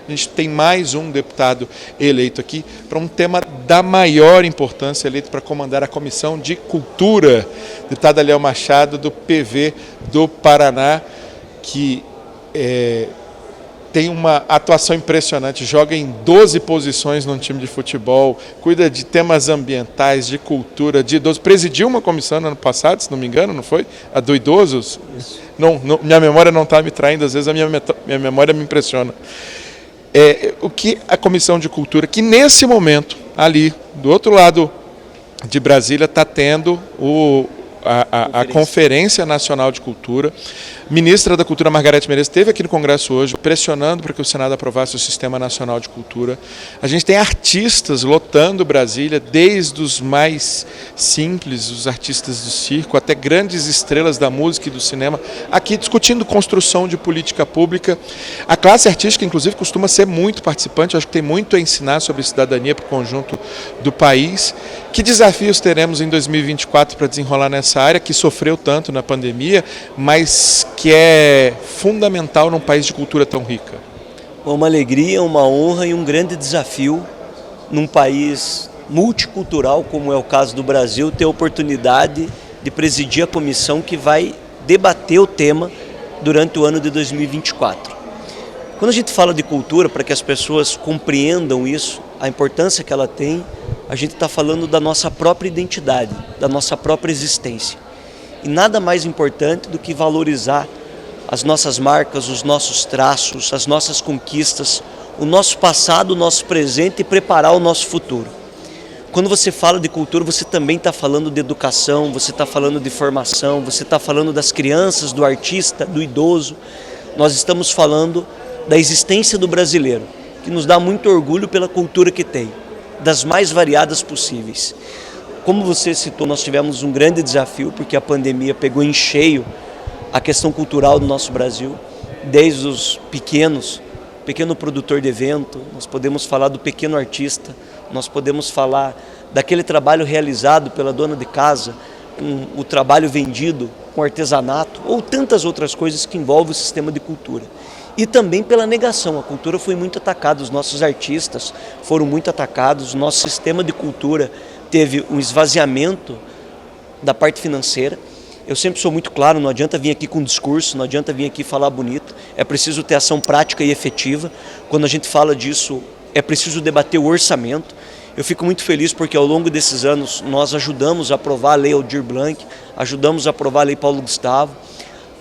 a gente tem mais um deputado eleito aqui para um tema da maior importância, eleito para comandar a Comissão de Cultura, deputado Aliel Machado, do PV do Paraná, que tem uma atuação impressionante, joga em 12 posições num time de futebol, cuida de temas ambientais, de cultura, de idosos. Presidiu uma comissão no ano passado, se não me engano, não foi? A do idosos? Não, minha memória não está me traindo, às vezes a minha memória me impressiona. O que a Comissão de Cultura, que nesse momento, ali, do outro lado de Brasília, está tendo a Conferência Nacional de Cultura. Ministra da Cultura, Margareth Menezes, esteve aqui no Congresso hoje, pressionando para que o Senado aprovasse o Sistema Nacional de Cultura. A gente tem artistas lotando Brasília, desde os mais simples, os artistas do circo, até grandes estrelas da música e do cinema, aqui discutindo construção de política pública. A classe artística, inclusive, costuma ser muito participante, acho que tem muito a ensinar sobre cidadania para o conjunto do país. Que desafios teremos em 2024 para desenrolar nessa área, que sofreu tanto na pandemia, mas que é fundamental num país de cultura tão rica? Uma alegria, uma honra e um grande desafio num país multicultural, como é o caso do Brasil, ter a oportunidade de presidir a comissão que vai debater o tema durante o ano de 2024. Quando a gente fala de cultura, para que as pessoas compreendam isso, a importância que ela tem, a gente está falando da nossa própria identidade, da nossa própria existência. E nada mais importante do que valorizar as nossas marcas, os nossos traços, as nossas conquistas, o nosso passado, o nosso presente e preparar o nosso futuro. Quando você fala de cultura, você também está falando de educação, você está falando de formação, você está falando das crianças, do artista, do idoso. Nós estamos falando da existência do brasileiro, que nos dá muito orgulho pela cultura que tem, das mais variadas possíveis. Como você citou, nós tivemos um grande desafio, porque a pandemia pegou em cheio a questão cultural do nosso Brasil, desde os pequeno produtor de evento, nós podemos falar do pequeno artista, nós podemos falar daquele trabalho realizado pela dona de casa, com o trabalho vendido, com artesanato, ou tantas outras coisas que envolvem o sistema de cultura. E também pela negação, a cultura foi muito atacada, os nossos artistas foram muito atacados, o nosso sistema de cultura teve um esvaziamento da parte financeira. Eu sempre sou muito claro, não adianta vir aqui com discurso, não adianta vir aqui falar bonito, é preciso ter ação prática e efetiva. Quando a gente fala disso, é preciso debater o orçamento. Eu fico muito feliz porque ao longo desses anos nós ajudamos a aprovar a Lei Aldir Blanc, ajudamos a aprovar a Lei Paulo Gustavo.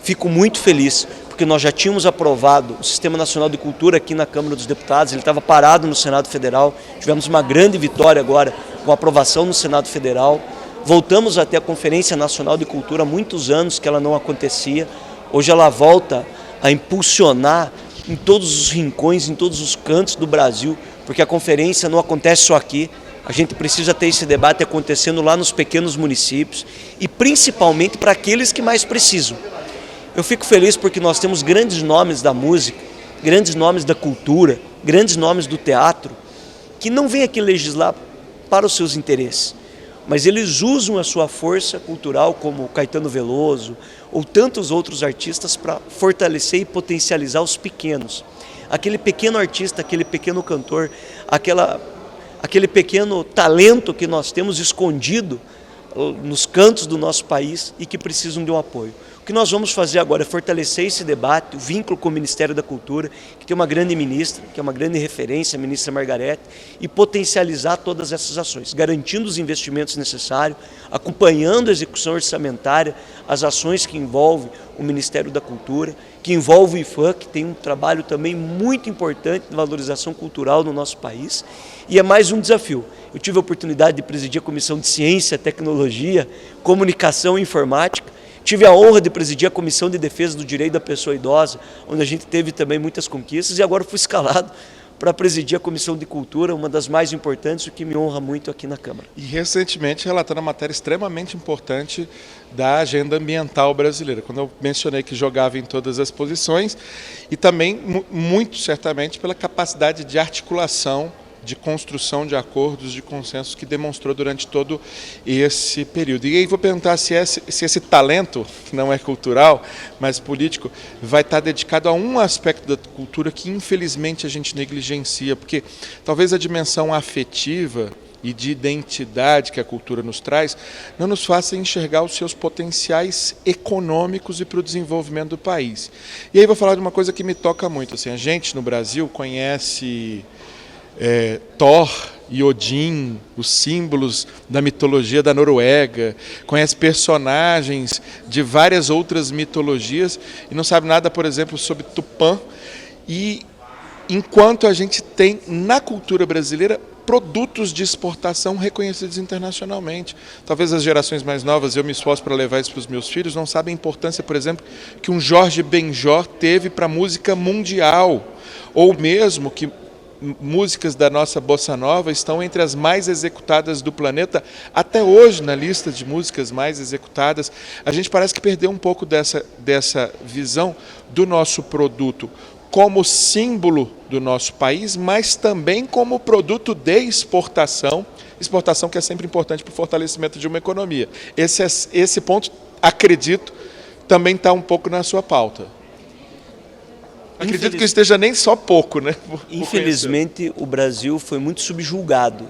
Fico muito feliz porque nós já tínhamos aprovado o Sistema Nacional de Cultura aqui na Câmara dos Deputados, ele estava parado no Senado Federal, tivemos uma grande vitória agora com a aprovação no Senado Federal. Voltamos até a Conferência Nacional de Cultura, há muitos anos que ela não acontecia, hoje ela volta a impulsionar em todos os rincões, em todos os cantos do Brasil, porque a conferência não acontece só aqui, a gente precisa ter esse debate acontecendo lá nos pequenos municípios e principalmente para aqueles que mais precisam. Eu fico feliz porque nós temos grandes nomes da música, grandes nomes da cultura, grandes nomes do teatro, que não vêm aqui legislar para os seus interesses, mas eles usam a sua força cultural, como Caetano Veloso ou tantos outros artistas, para fortalecer e potencializar os pequenos. Aquele pequeno artista, aquele pequeno cantor, aquele pequeno talento que nós temos escondido nos cantos do nosso país e que precisam de um apoio. O que nós vamos fazer agora é fortalecer esse debate, o vínculo com o Ministério da Cultura, que tem uma grande ministra, que é uma grande referência, a ministra Margareth, e potencializar todas essas ações, garantindo os investimentos necessários, acompanhando a execução orçamentária, as ações que envolvem o Ministério da Cultura, que envolve o IFAM, que tem um trabalho também muito importante de valorização cultural no nosso país, e é mais um desafio. Eu tive a oportunidade de presidir a Comissão de Ciência, Tecnologia, Comunicação e Informática. Tive a honra de presidir a Comissão de Defesa do Direito da Pessoa Idosa, onde a gente teve também muitas conquistas, e agora fui escalado para presidir a Comissão de Cultura, uma das mais importantes, o que me honra muito aqui na Câmara. E recentemente relatando uma matéria extremamente importante da agenda ambiental brasileira, quando eu mencionei que jogava em todas as posições, e também muito certamente pela capacidade de articulação de construção de acordos, de consensos que demonstrou durante todo esse período. E aí vou perguntar se esse talento, que não é cultural, mas político, vai estar dedicado a um aspecto da cultura que infelizmente a gente negligencia, porque talvez a dimensão afetiva e de identidade que a cultura nos traz, não nos faça enxergar os seus potenciais econômicos e para o desenvolvimento do país. E aí vou falar de uma coisa que me toca muito. Assim, a gente no Brasil conhece Thor e Odin, os símbolos da mitologia da Noruega, conhece personagens de várias outras mitologias e não sabe nada, por exemplo, sobre Tupã. E enquanto a gente tem na cultura brasileira produtos de exportação reconhecidos internacionalmente. Talvez as gerações mais novas, eu me esforço para levar isso para os meus filhos, não sabem a importância, por exemplo, que um Jorge Benjor teve para a música mundial, ou mesmo que músicas da nossa bossa nova estão entre as mais executadas do planeta, até hoje na lista de músicas mais executadas. A gente parece que perdeu um pouco dessa visão do nosso produto como símbolo do nosso país, mas também como produto de exportação que é sempre importante para o fortalecimento de uma economia. Esse ponto, acredito, também está um pouco na sua pauta. Acredito que esteja nem só pouco, né? Infelizmente, o Brasil foi muito subjulgado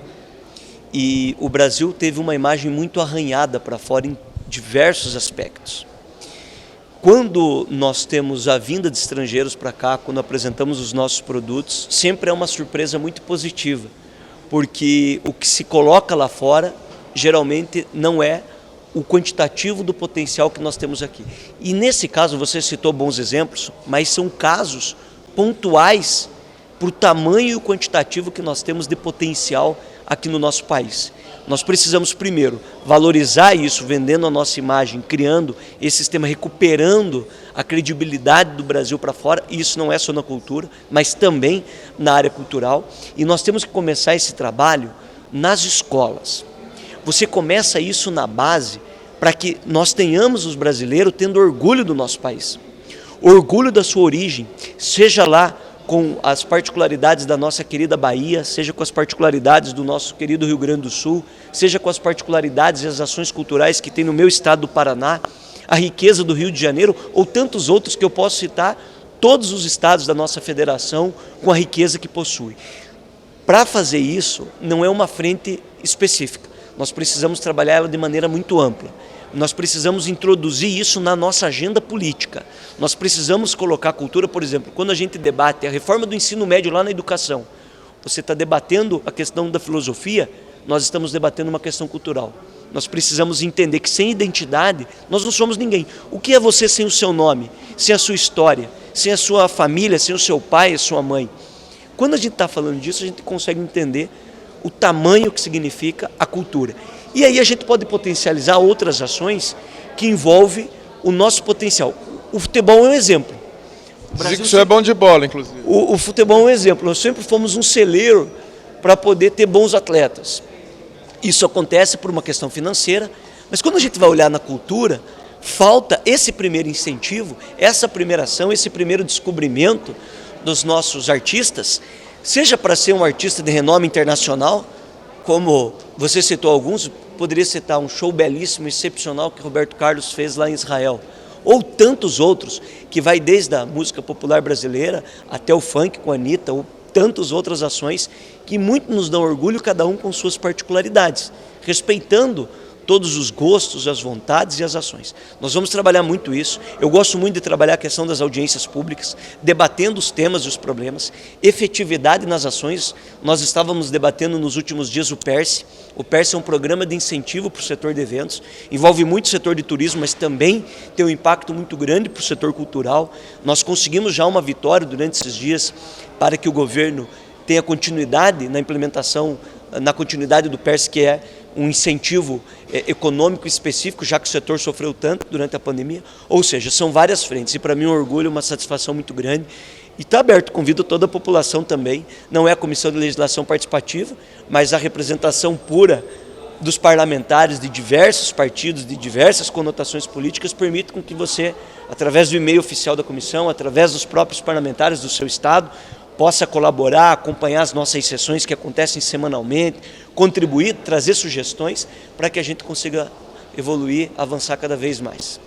e o Brasil teve uma imagem muito arranhada para fora em diversos aspectos. Quando nós temos a vinda de estrangeiros para cá, quando apresentamos os nossos produtos, sempre é uma surpresa muito positiva, porque o que se coloca lá fora geralmente não é o quantitativo do potencial que nós temos aqui. E nesse caso, você citou bons exemplos, mas são casos pontuais para o tamanho e o quantitativo que nós temos de potencial aqui no nosso país. Nós precisamos primeiro valorizar isso, vendendo a nossa imagem, criando esse sistema, recuperando a credibilidade do Brasil para fora. E isso não é só na cultura, mas também na área cultural. E nós temos que começar esse trabalho nas escolas. Você começa isso na base para que nós tenhamos os brasileiros tendo orgulho do nosso país. Orgulho da sua origem, seja lá com as particularidades da nossa querida Bahia, seja com as particularidades do nosso querido Rio Grande do Sul, seja com as particularidades e as ações culturais que tem no meu estado do Paraná, a riqueza do Rio de Janeiro ou tantos outros que eu posso citar, todos os estados da nossa federação com a riqueza que possui. Para fazer isso, não é uma frente específica, nós precisamos trabalhar ela de maneira muito ampla. Nós precisamos introduzir isso na nossa agenda política. Nós precisamos colocar a cultura, por exemplo, quando a gente debate a reforma do ensino médio lá na educação, você está debatendo a questão da filosofia, nós estamos debatendo uma questão cultural. Nós precisamos entender que sem identidade, nós não somos ninguém. O que é você sem o seu nome, sem a sua história, sem a sua família, sem o seu pai, a sua mãe? Quando a gente está falando disso, a gente consegue entender o tamanho que significa a cultura. E aí a gente pode potencializar outras ações que envolvem o nosso potencial. O futebol é um exemplo. Diz que o senhor é bom de bola, inclusive. O futebol é um exemplo. Nós sempre fomos um celeiro para poder ter bons atletas. Isso acontece por uma questão financeira, mas quando a gente vai olhar na cultura, falta esse primeiro incentivo, essa primeira ação, esse primeiro descobrimento dos nossos artistas, seja para ser um artista de renome internacional, como você citou alguns, poderia citar um show belíssimo, excepcional que Roberto Carlos fez lá em Israel, ou tantos outros, que vai desde a música popular brasileira até o funk com a Anitta, ou tantas outras ações que muito nos dão orgulho, cada um com suas particularidades, respeitando todos os gostos, as vontades e as ações. Nós vamos trabalhar muito isso. Eu gosto muito de trabalhar a questão das audiências públicas, debatendo os temas e os problemas, efetividade nas ações. Nós estávamos debatendo nos últimos dias o PERSE. O PERSE é um programa de incentivo para o setor de eventos, envolve muito o setor de turismo, mas também tem um impacto muito grande para o setor cultural. Nós conseguimos já uma vitória durante esses dias para que o governo tenha continuidade na implementação, na continuidade do PERSE, que é um incentivo econômico específico, já que o setor sofreu tanto durante a pandemia. Ou seja, são várias frentes e para mim é um orgulho, uma satisfação muito grande. E está aberto, convido toda a população também, não é a Comissão de Legislação Participativa, mas a representação pura dos parlamentares de diversos partidos, de diversas conotações políticas, permite com que você, através do e-mail oficial da comissão, através dos próprios parlamentares do seu estado, possa colaborar, acompanhar as nossas sessões que acontecem semanalmente, contribuir, trazer sugestões para que a gente consiga evoluir, avançar cada vez mais.